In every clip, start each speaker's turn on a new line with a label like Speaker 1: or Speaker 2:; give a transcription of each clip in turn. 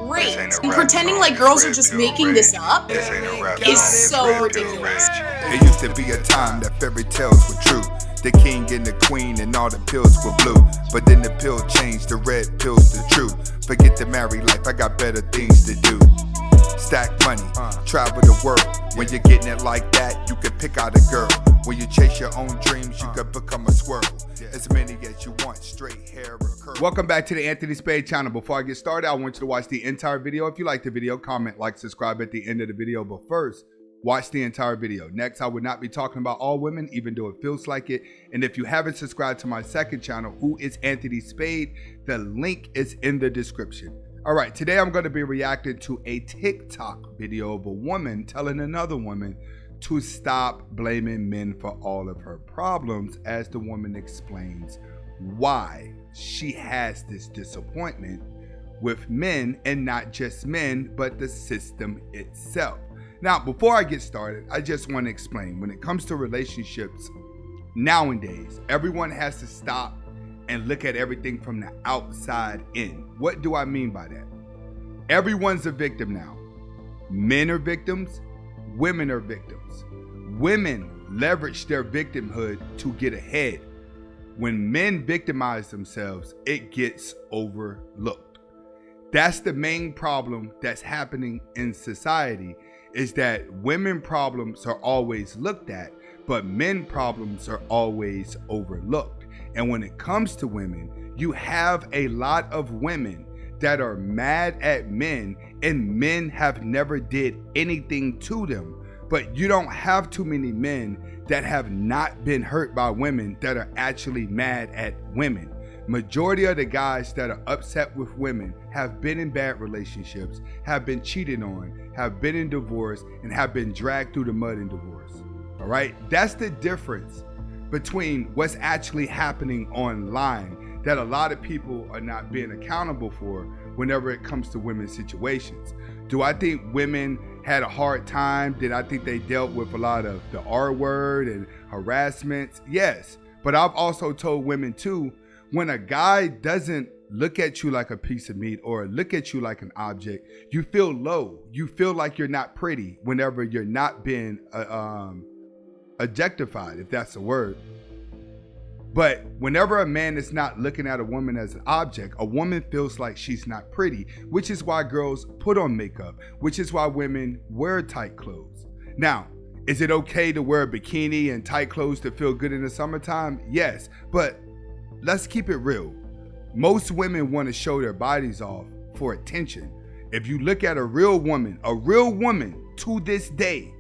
Speaker 1: great. And pretending like girls are just making this up is so ridiculous.
Speaker 2: There used to be a time that fairy tales were true. The king and the queen and all the pills were blue. But then the pill changed, the red pill's the truth. Forget the married life, I got better things to do. Stack money, travel the world. When you're getting it like that, you can pick out a girl. When you chase your own dreams, you can become a squirrel. As many as you want, straight hair or curl. Welcome back to the Anthony Spade channel. Before I get started, I want you to watch the entire video. If you like the video, comment, like, subscribe at the end of the video. But first, watch the entire video. Next, I would not be talking about all women, even though it feels like it. And if you haven't subscribed to my second channel, who is Anthony Spade, the link is in the description. All right, today I'm going to be reacting to a TikTok video of a woman telling another woman to stop blaming men for all of her problems, as the woman explains why she has this disappointment with men, and not just men, but the system itself. Now, before I get started, I just want to explain, when it comes to relationships nowadays, everyone has to stop and look at everything from the outside in. What do I mean by that? Everyone's a victim now. Men are victims, women are victims. Women leverage their victimhood to get ahead. When men victimize themselves, it gets overlooked. That's the main problem that's happening in society, is that women problems are always looked at, but men problems are always overlooked. And when it comes to women, you have a lot of women that are mad at men, and men have never did anything to them. But you don't have too many men that have not been hurt by women that are actually mad at women. Majority of the guys that are upset with women have been in bad relationships, have been cheated on, have been in divorce, and have been dragged through the mud in divorce. All right, that's the difference between what's actually happening online that a lot of people are not being accountable for whenever it comes to women's situations. Do I think women had a hard time? Did I think they dealt with a lot of the R word and harassments? Yes, but I've also told women too, when a guy doesn't look at you like a piece of meat or look at you like an object, you feel low. You feel like you're not pretty whenever you're not being objectified, if that's a word. But whenever a man is not looking at a woman as an object, a woman feels like she's not pretty, which is why girls put on makeup, which is why women wear tight clothes. Now, is it okay to wear a bikini and tight clothes to feel good in the summertime? Yes, but let's keep it real. Most women want to show their bodies off for attention. If you look at a real woman to this day,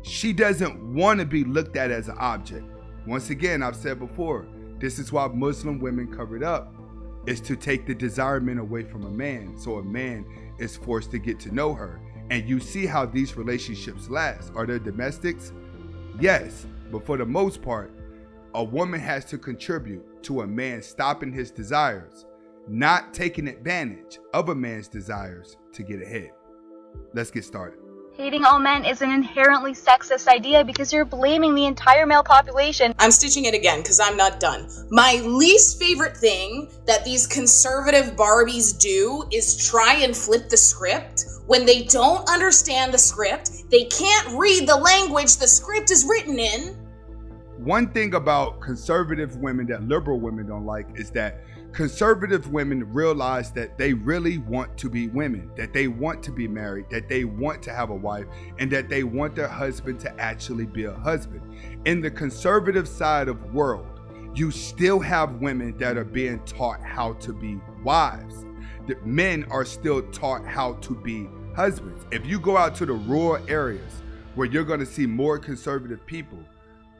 Speaker 2: she doesn't want to be looked at as an object. Once again, I've said before, this is why Muslim women cover it up, is to take the desirement away from a man, so a man is forced to get to know her. And you see how these relationships last. Are there domestics? Yes, but for the most part, a woman has to contribute to a man stopping his desires, not taking advantage of a man's desires to get ahead. Let's get started.
Speaker 3: Hating all men is an inherently sexist idea because you're blaming the entire male population.
Speaker 1: I'm stitching it again because I'm not done. My least favorite thing that these conservative Barbies do is try and flip the script when they don't understand the script. They can't read the language the script is written in.
Speaker 2: One thing about conservative women that liberal women don't like is that conservative women realize that they really want to be women, that they want to be married, that they want to have a wife, and that they want their husband to actually be a husband. In the conservative side of world, you still have women that are being taught how to be wives. The men are still taught how to be husbands. If you go out to the rural areas where you're going to see more conservative people,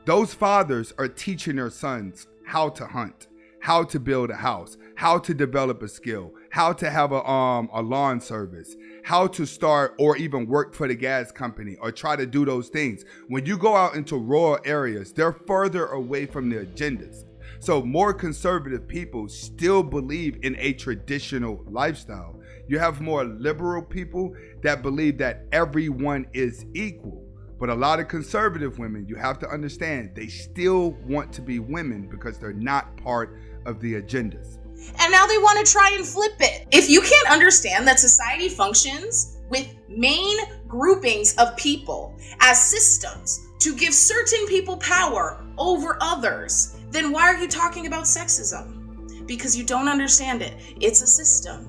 Speaker 2: those fathers are teaching their sons how to hunt, how to build a house, how to develop a skill, how to have a lawn service, how to start or even work for the gas company or try to do those things. When you go out into rural areas, they're further away from the agendas. So more conservative people still believe in a traditional lifestyle. You have more liberal people that believe that everyone is equal. But a lot of conservative women, you have to understand, they still want to be women because they're not part of the agendas.
Speaker 1: And now they want to try and flip it. If you can't understand that society functions with main groupings of people as systems to give certain people power over others, then why are you talking about sexism? Because you don't understand it. It's a system.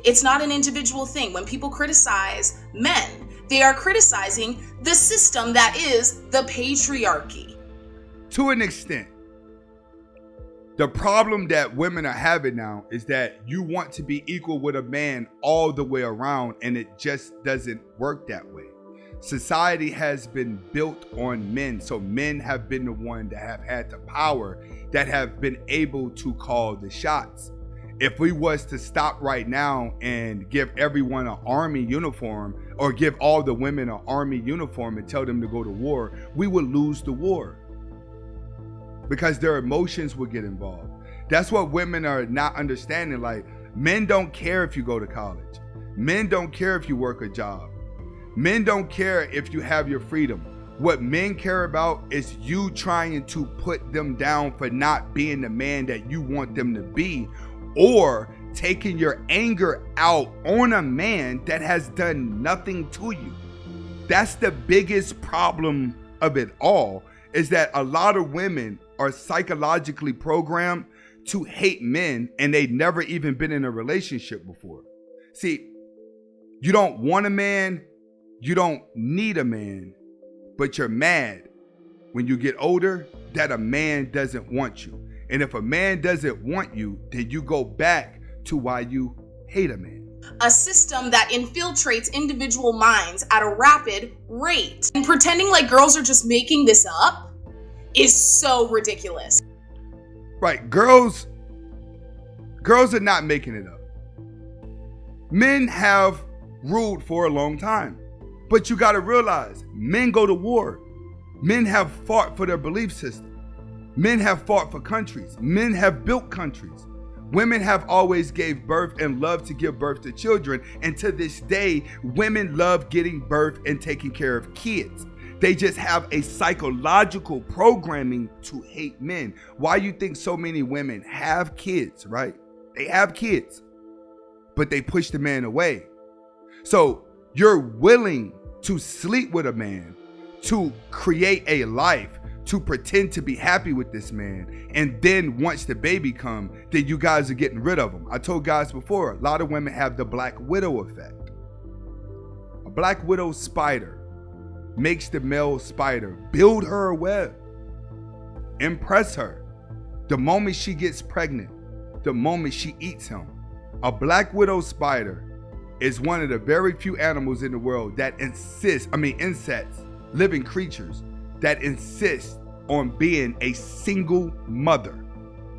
Speaker 1: It's not an individual thing. When people criticize men, they are criticizing the system that is the patriarchy.
Speaker 2: To an extent. The problem that women are having now is that you want to be equal with a man all the way around, and it just doesn't work that way. Society has been built on men, so men have been the one that have had the power, that have been able to call the shots. If we was to stop right now and give everyone an army uniform, or give all the women an army uniform and tell them to go to war, we would lose the war. Because their emotions will get involved. That's what women are not understanding. Like, men don't care if you go to college. Men don't care if you work a job. Men don't care if you have your freedom. What men care about is you trying to put them down for not being the man that you want them to be, or taking your anger out on a man that has done nothing to you. That's the biggest problem of it all, is that a lot of women are psychologically programmed to hate men, and they've never even been in a relationship before. See, you don't want a man, you don't need a man, but you're mad when you get older that a man doesn't want you. And if a man doesn't want you, then you go back to why you hate a man.
Speaker 1: A system that infiltrates individual minds at a rapid rate. And pretending like girls are just making this up is so ridiculous.
Speaker 2: Right, girls are not making it up. Men have ruled for a long time. But you gotta realize, men go to war. Men have fought for their belief system. Men have fought for countries. Men have built countries. Women have always gave birth and love to give birth to children. And to this day, women love getting birth and taking care of kids. They just have a psychological programming to hate men. Why you think so many women have kids, right? They have kids, but they push the man away. So you're willing to sleep with a man, to create a life, to pretend to be happy with this man. And then once the baby come, then you guys are getting rid of him. I told guys before, a lot of women have the black widow effect. A black widow spider makes the male spider build her a web, impress her. The moment she gets pregnant, the moment she eats him. A black widow spider is one of the very few animals in the world that insects, living creatures, that insist on being a single mother.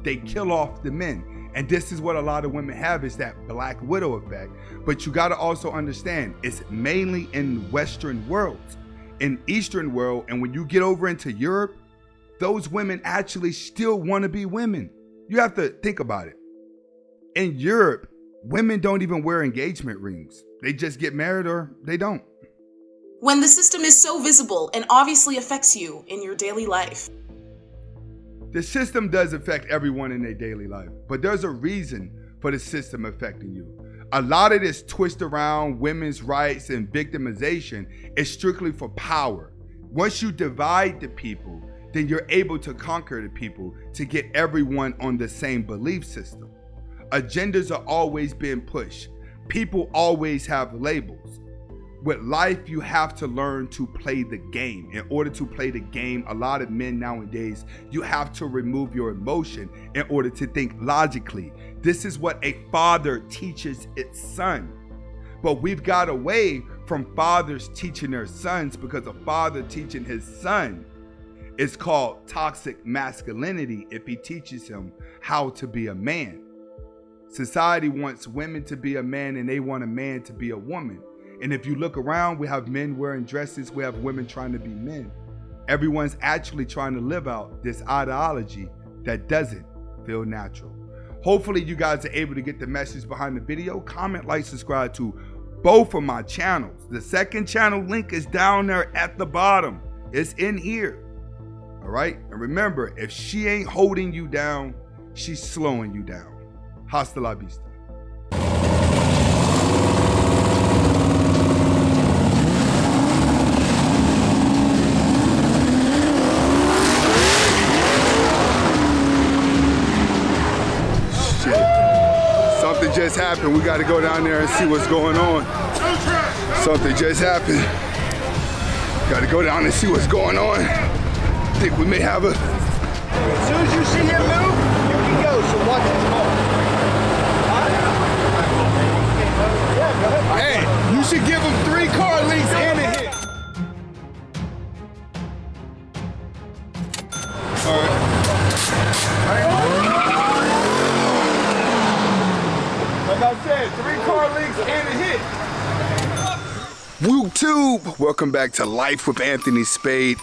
Speaker 2: They kill off the men. And this is what a lot of women have, is that black widow effect. But you gotta also understand, it's mainly in Western worlds. In Eastern world, and when you get over into Europe, those women actually still wanna be women. You have to think about it. In Europe, women don't even wear engagement rings. They just get married or they don't.
Speaker 1: When the system is so visible and obviously affects you in your daily life.
Speaker 2: The system does affect everyone in their daily life, but there's a reason for the system affecting you. A lot of this twist around women's rights and victimization is strictly for power. Once you divide the people, then you're able to conquer the people to get everyone on the same belief system. Agendas are always being pushed. People always have labels. With life, you have to learn to play the game. In order to play the game, a lot of men nowadays, you have to remove your emotion in order to think logically. This is what a father teaches its son. But we've got away from fathers teaching their sons, because a father teaching his son is called toxic masculinity if he teaches him how to be a man. Society wants women to be a man, and they want a man to be a woman. And if you look around, we have men wearing dresses, we have women trying to be men. Everyone's actually trying to live out this ideology that doesn't feel natural. Hopefully you guys are able to get the message behind the video. Comment, like, subscribe to both of my channels. The second channel link is down there at the bottom. It's in here. All right? And remember, if she ain't holding you down, she's slowing you down. Hasta la vista. Something just happened. We got to go down there and see what's going on. Something just happened. Got to go down and see what's going on. I think we may have a...
Speaker 4: As soon as you see him move, you can go. So watch his car.
Speaker 2: Hey, you should give him 3 car leaks and a hit. All right. Like I said, 3 car leaks and a hit. YouTube, welcome back to Life with Anthony Spade.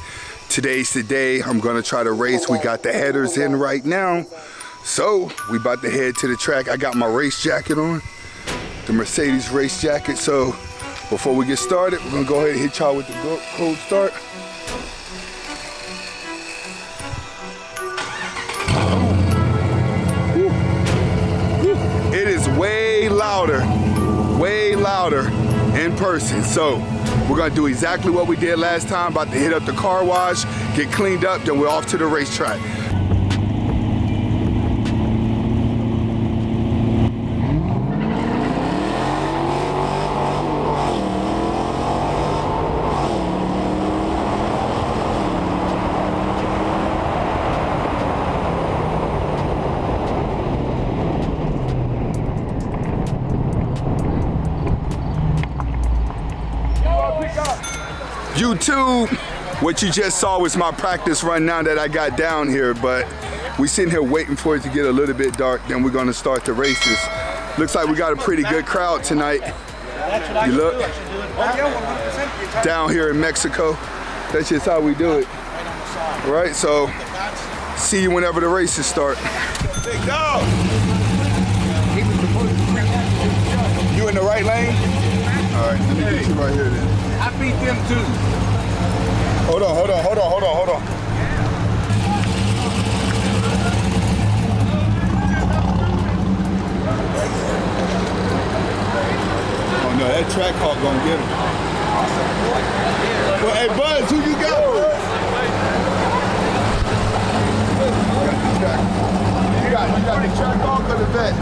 Speaker 2: Today's the day. I'm gonna try to race. We got the headers in right now. So we about to head to the track. I got my race jacket on, the Mercedes race jacket. So before we get started, we're gonna go ahead and hit y'all with the cold start. It is way louder in person. So we're gonna do exactly what we did last time, about to hit up the car wash, get cleaned up, then we're off to the racetrack. YouTube, what you just saw was my practice run now that I got down here, but we sitting here waiting for it to get a little bit dark, then we're gonna start the races. Looks like we got a pretty good crowd tonight. You look, down here in Mexico, that's just how we do it. All right, so see you whenever the races start. Big dog! You in the right lane? All right, let me get you right here then.
Speaker 4: I beat them too.
Speaker 2: Hold on. Oh no, that track hawk gonna get him. Well, hey Buzz, who you got? You got the track hawk or the vet?